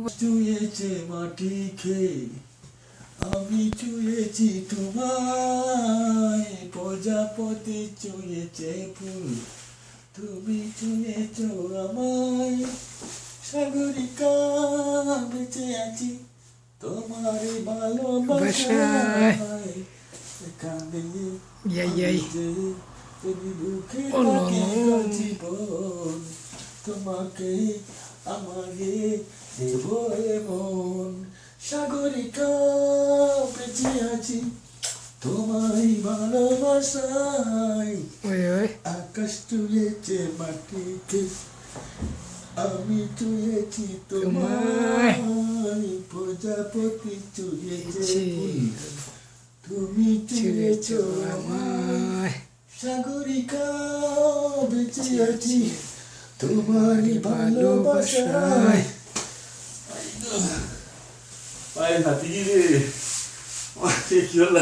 চুয়েছে মাটি খেয়ে আমি চুয়েছি তোমায়, প্রজাপতি চুয়েছে ফুল তুমি চুয়েছ আমায়। সাগরিকা বেঁচে আছি তোমার ভালোবাসায়, কাঁদে তুমি দুঃখে থাকে জীবন, তোমাকে আমাকে দেব মন। সাগরিকা বেঁচে আছি তোমায় ভালোবাসায়, আকাশ চুয়েছে মাটিকে আমি চুয়েছি তোমায়, প্রজাপতি চুয়েছে তুমি চুয়েছ আমায়। সাগরিকা বেঁচে আছি তোমারই ভালোবাসায়। পায়ে হাতি রে কি হল।